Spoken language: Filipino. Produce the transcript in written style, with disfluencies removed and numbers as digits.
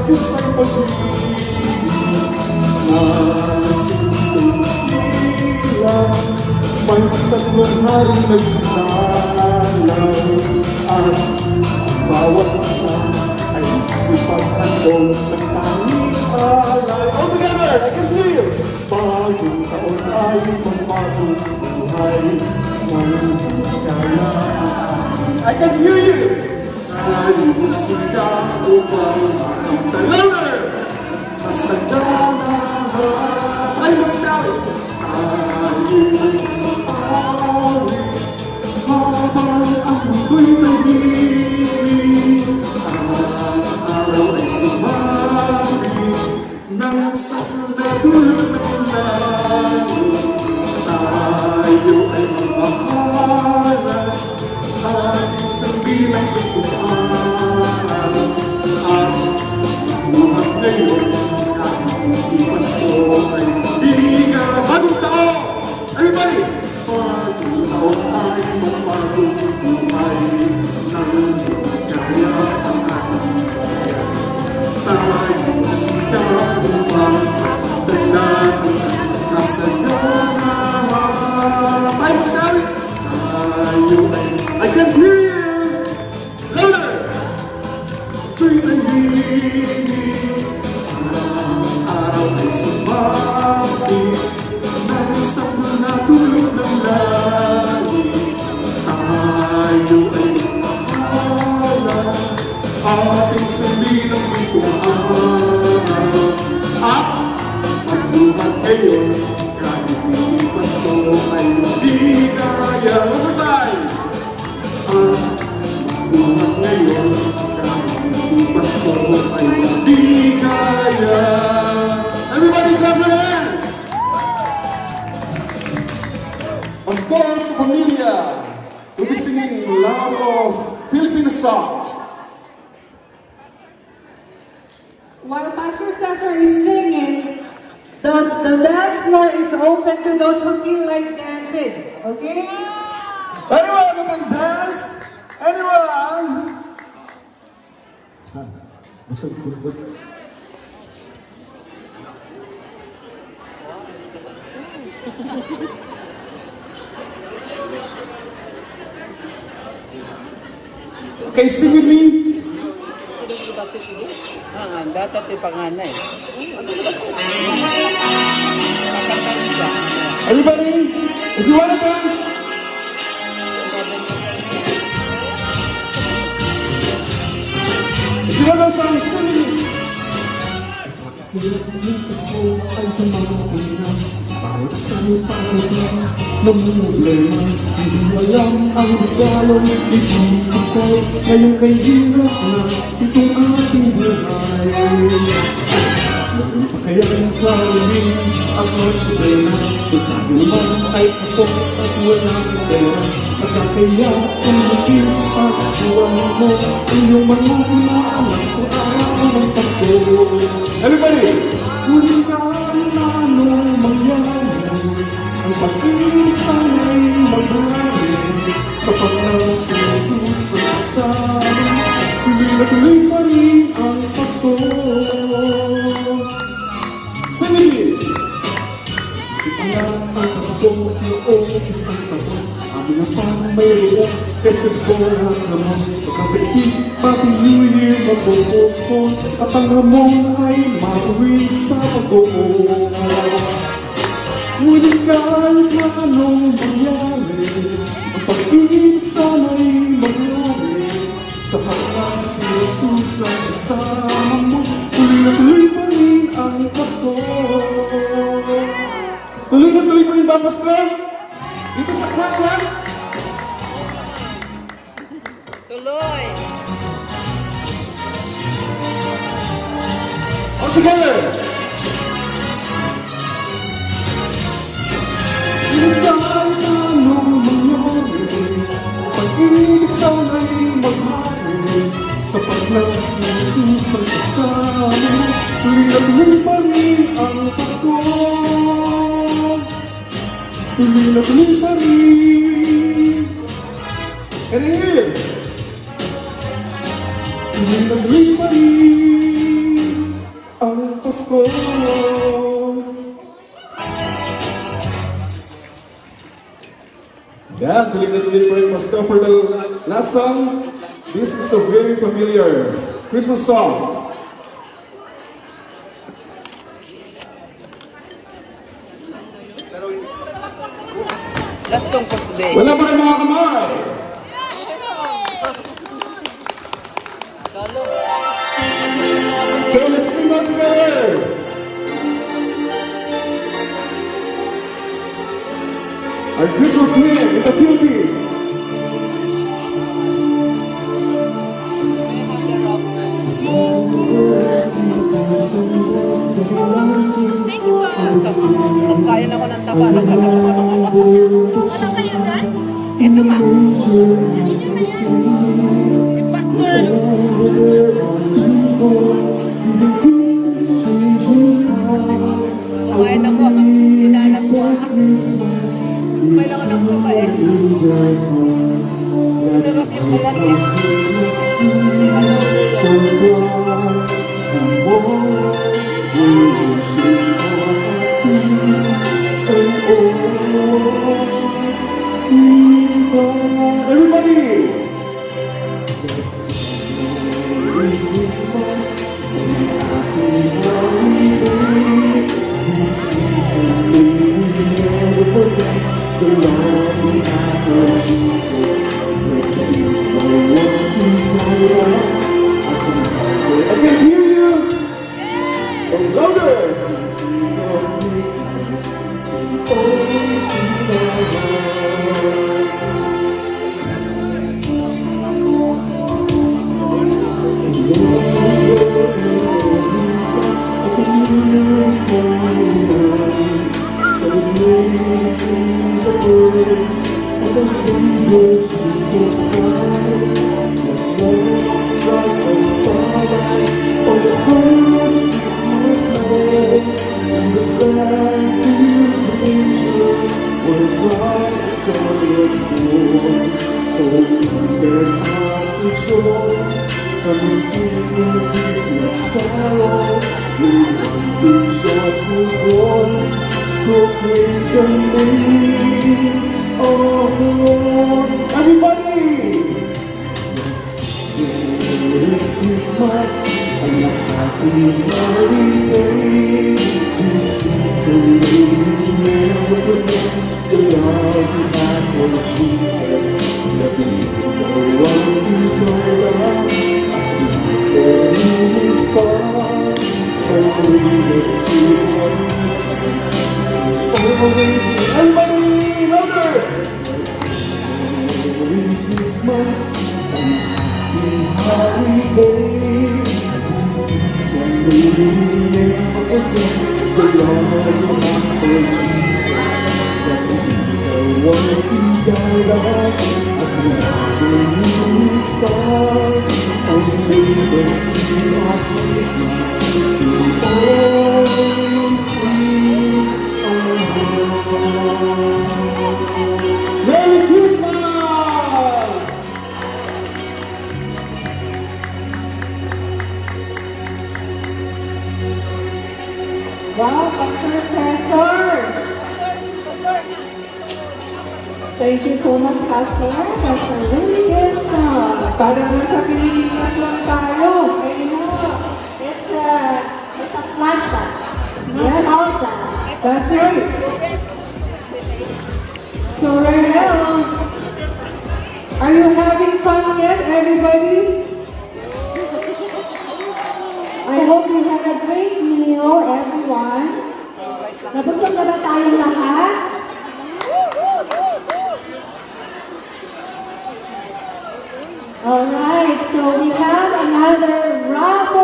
Diyos ay pag-ibig na sinustayin sila. May tatlong haring nagsasalaw at bawat isa ay sipag-handog ng tanging alay. All together, I can hear you! Bagong taon ay magbagong buhay ng kaya. I can hear you! Nalimusik ka upang ang talawer masaganahan ay magsabi tayo sa awit habang ang mundo'y nahihiri. Ang araw ay sumari nang sa natulog ng langit. Tayo ay magmahalan ating sambilang tutuan. Ang buhat ngayon kahit hindi Pasko ay higa. Bagong taon! Everybody! Bagong taon ay magpagong buhay ng kaya ang ating kaya. Tayo sila upang tandaan kasaganahan. Ay magsabi! Tayo ay I can hear you! Louder! To'y nahihimik ang araw ay sumapit nang isang natulog ng langit. Tayo ay magpahala ating sambilang bituan. At magbuhat ngayon kahit hindi Pasko ay maligaya. One more time! Buhat ngayon kahit hindi Pasko ay maligaya. Everybody clap your hands! Pasko sa Pamilya. We'll be singing a lot of Filipino songs. While Pastor Cesar is singing, the dance floor is open to those who feel like dancing. Okay? Anyone who can dance? Anyone? Okay, sing with me. Dapat ipanganay. Everybody, if you want to dance, if you want to song, sing with me. Kaya ang Pasko ay tumating na, bawat isa'y parating ng problema. Hindi alam ang regalong ibibigay, ngayong kay hirap na itong ating buhay. Meron pa kayang gawin ang noche buena, kung tayo naman ay kapos at walang pera. Pagkakaya umigil at buwan mo iyong mga anak sa araw ng Pasko. Everybody! Ngunit kahit anong mangyari, ang pag-ibig sana'y maghari. Sapat lang si Jesus sa kasal, tuloy na tuloy pa rin ang Pasko. Sing with me! Ipangat ang Pasko noong isang taon, amin ang pangmayroon kasi bolang naman. Pagkasakit pati New Year magpo-postpone at ang hamon ay mauwi sa pag-uong. Ngunit kahit na anong mangyari, ang pag-ibig sana'y maghari. Sapat lang si Jesus ang kasama mo, tuloy na tuloy pa rin ang Pasko. Tuloy na tuloy pa rin ba ang Pasko? Dito sa kanila? Tuloy! All together! Ngunit kahit na anong mangyari, pag-ibig sana'y maghari. Sapat lang si Jesus ang kasama, tuloy na tuloy pa rin ang Pasko. Tuloy na tuloy pa rin. And here, tuloy na tuloy pa rin. Pasko. Yan, tuloy na tuloy po yung Pasko. For the last song, this is a very familiar Christmas song. Last song for today. Wala pa rin mga kamay. Solo. Okay, let's sing all together. Our Christmas hymn in the Philippines. Kain ako ng taba. Ito ma. Kumain ako. Dinanap ko. Kumain ako ng tuba eh. Sarap yung balat eh. Everybody! I can hear you! And louder! Everybody! Merry Christmas and a happy holiday. This season we never forget the love we have for Jesus. Never the ones who guide us as we prepare His Son. Only the Spirit of Christmas always. Everybody, louder! Merry Christmas and happy holiday. This season we never forget the love we have for Jesus. Let me be the ones who guide us as we gather His stars. Only the Spirit of Christmas will always sing our hearts. Merry Christmas! Wow, Pastor Cesar! Thank you so much, Pastor. That's a really good song. Para mo sa Pilipinas lang tayo. It's a flashback. Yes. Nostalgia. That's right. So right now, are you having fun yet, everybody? I hope you had a great meal, everyone. Nabusog na ba tayong lahat? Alright, so we have another raffle